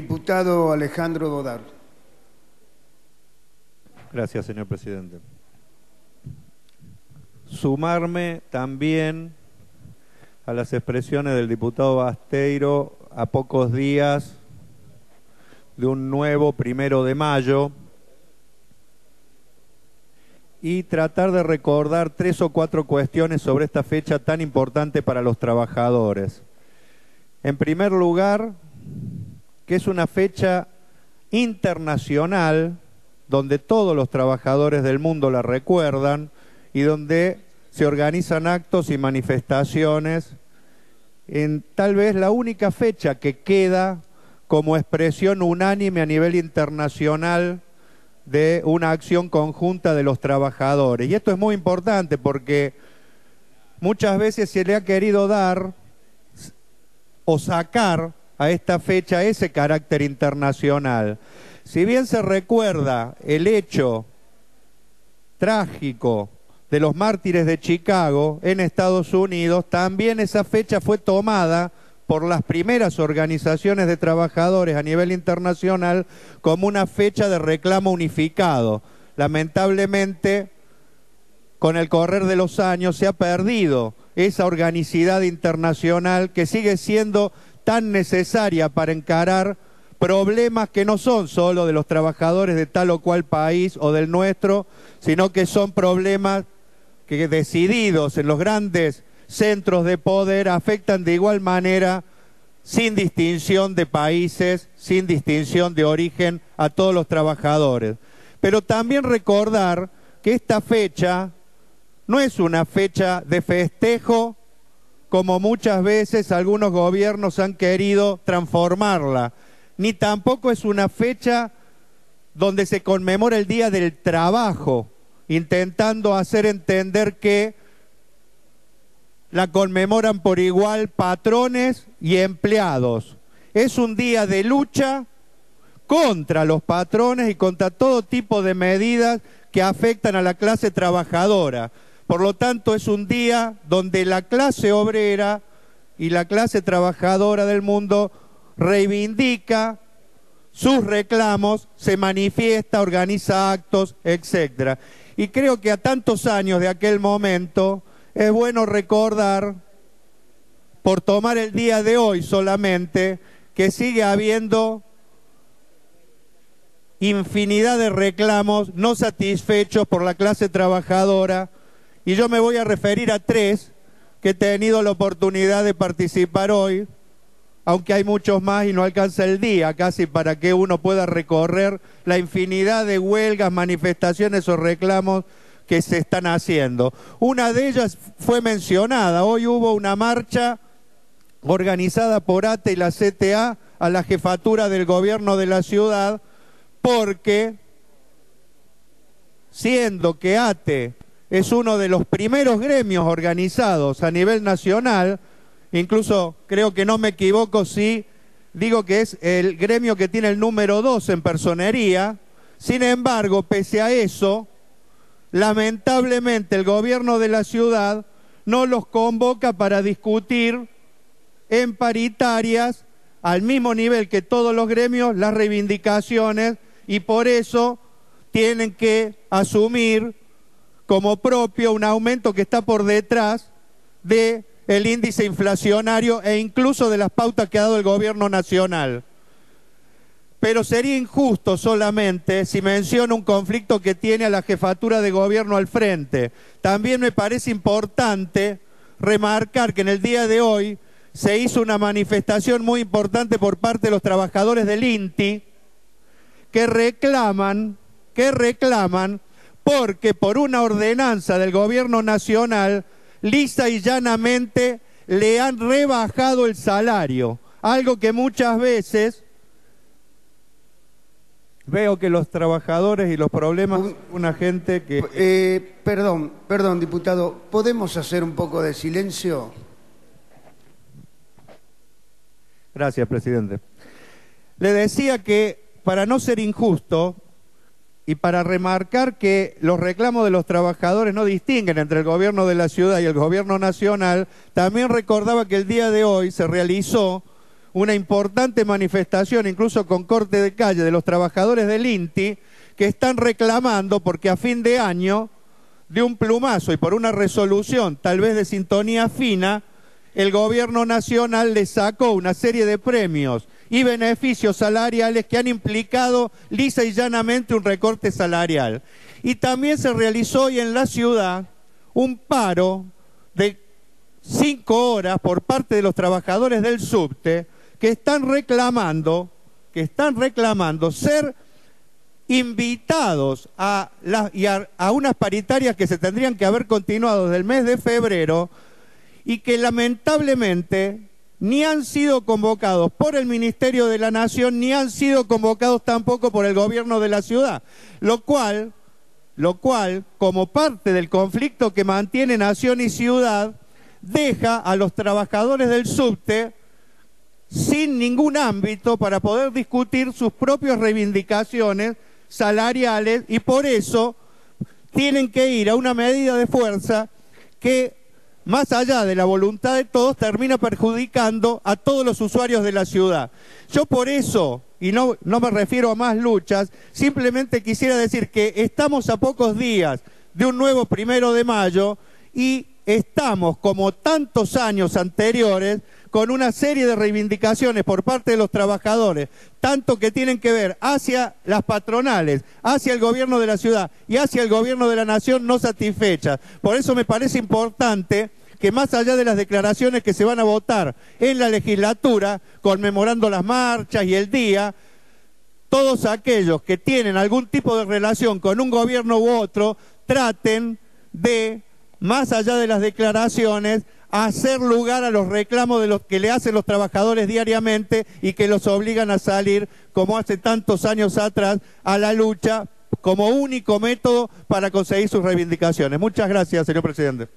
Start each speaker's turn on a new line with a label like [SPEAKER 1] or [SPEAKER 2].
[SPEAKER 1] Diputado Alejandro Dodar.
[SPEAKER 2] Gracias, señor presidente. Sumarme también a las expresiones del diputado Basteiro a pocos días de un nuevo 1 de mayo y tratar de recordar 3 o 4 cuestiones sobre esta fecha tan importante para los trabajadores. En primer lugar, que es una fecha internacional donde todos los trabajadores del mundo la recuerdan y donde se organizan actos y manifestaciones en tal vez la única fecha que queda como expresión unánime a nivel internacional de una acción conjunta de los trabajadores. Y esto es muy importante porque muchas veces se le ha querido dar o sacar a esta fecha ese carácter internacional. Si bien se recuerda el hecho trágico de los mártires de Chicago en Estados Unidos, también esa fecha fue tomada por las primeras organizaciones de trabajadores a nivel internacional como una fecha de reclamo unificado. Lamentablemente, con el correr de los años se ha perdido esa organicidad internacional que sigue siendo tan necesaria para encarar problemas que no son solo de los trabajadores de tal o cual país o del nuestro, sino que son problemas que decididos en los grandes centros de poder afectan de igual manera, sin distinción de países, sin distinción de origen, a todos los trabajadores. Pero también recordar que esta fecha no es una fecha de festejo, como muchas veces algunos gobiernos han querido transformarla, ni tampoco es una fecha donde se conmemora el Día del Trabajo, intentando hacer entender que la conmemoran por igual patrones y empleados. Es un día de lucha contra los patrones y contra todo tipo de medidas que afectan a la clase trabajadora. Por lo tanto, es un día donde la clase obrera y la clase trabajadora del mundo reivindica sus reclamos, se manifiesta, organiza actos, etc. Y creo que a tantos años de aquel momento es bueno recordar, por tomar el día de hoy solamente, que sigue habiendo infinidad de reclamos no satisfechos por la clase trabajadora, y yo me voy a referir a 3 que he tenido la oportunidad de participar hoy, aunque hay muchos más y no alcanza el día casi para que uno pueda recorrer la infinidad de huelgas, manifestaciones o reclamos que se están haciendo. Una de ellas fue mencionada. Hoy hubo una marcha organizada por ATE y la CTA a la jefatura del gobierno de la ciudad, porque siendo que ATE es uno de los primeros gremios organizados a nivel nacional, incluso creo que no me equivoco si digo que es el gremio que tiene el número 2 en personería, sin embargo, pese a eso, lamentablemente el gobierno de la ciudad no los convoca para discutir en paritarias al mismo nivel que todos los gremios las reivindicaciones, y por eso tienen que asumir como propio un aumento que está por detrás del índice inflacionario e incluso de las pautas que ha dado el gobierno nacional. Pero sería injusto solamente si menciono un conflicto que tiene a la jefatura de gobierno al frente. También me parece importante remarcar que en el día de hoy se hizo una manifestación muy importante por parte de los trabajadores del INTI que reclaman porque por una ordenanza del gobierno nacional lisa y llanamente le han rebajado el salario, algo que muchas veces veo que los trabajadores y los problemas, una gente que...
[SPEAKER 1] Perdón, diputado, ¿podemos hacer un poco de silencio?
[SPEAKER 2] Gracias, presidente. Le decía que, para no ser injusto y para remarcar que los reclamos de los trabajadores no distinguen entre el gobierno de la ciudad y el gobierno nacional, también recordaba que el día de hoy se realizó una importante manifestación, incluso con corte de calle, de los trabajadores del INTI, que están reclamando porque a fin de año, de un plumazo y por una resolución tal vez de sintonía fina, el gobierno nacional le sacó una serie de premios y beneficios salariales que han implicado lisa y llanamente un recorte salarial. Y también se realizó hoy en la ciudad un paro de 5 horas por parte de los trabajadores del subte que están reclamando ser invitados a unas paritarias que se tendrían que haber continuado desde el mes de febrero y que lamentablemente ni han sido convocados por el Ministerio de la Nación ni han sido convocados tampoco por el gobierno de la ciudad, lo cual, como parte del conflicto que mantiene Nación y ciudad, deja a los trabajadores del subte sin ningún ámbito para poder discutir sus propias reivindicaciones salariales y por eso tienen que ir a una medida de fuerza que, más allá de la voluntad de todos, termina perjudicando a todos los usuarios de la ciudad. Yo por eso, y no me refiero a más luchas, simplemente quisiera decir que estamos a pocos días de un nuevo 1 de mayo y estamos, como tantos años anteriores, con una serie de reivindicaciones por parte de los trabajadores, tanto que tienen que ver hacia las patronales, hacia el gobierno de la ciudad y hacia el gobierno de la nación no satisfechas. Por eso me parece importante que más allá de las declaraciones que se van a votar en la legislatura, conmemorando las marchas y el día, todos aquellos que tienen algún tipo de relación con un gobierno u otro, traten de, más allá de las declaraciones, hacer lugar a los reclamos de los que le hacen los trabajadores diariamente y que los obligan a salir, como hace tantos años atrás, a la lucha como único método para conseguir sus reivindicaciones. Muchas gracias, señor presidente.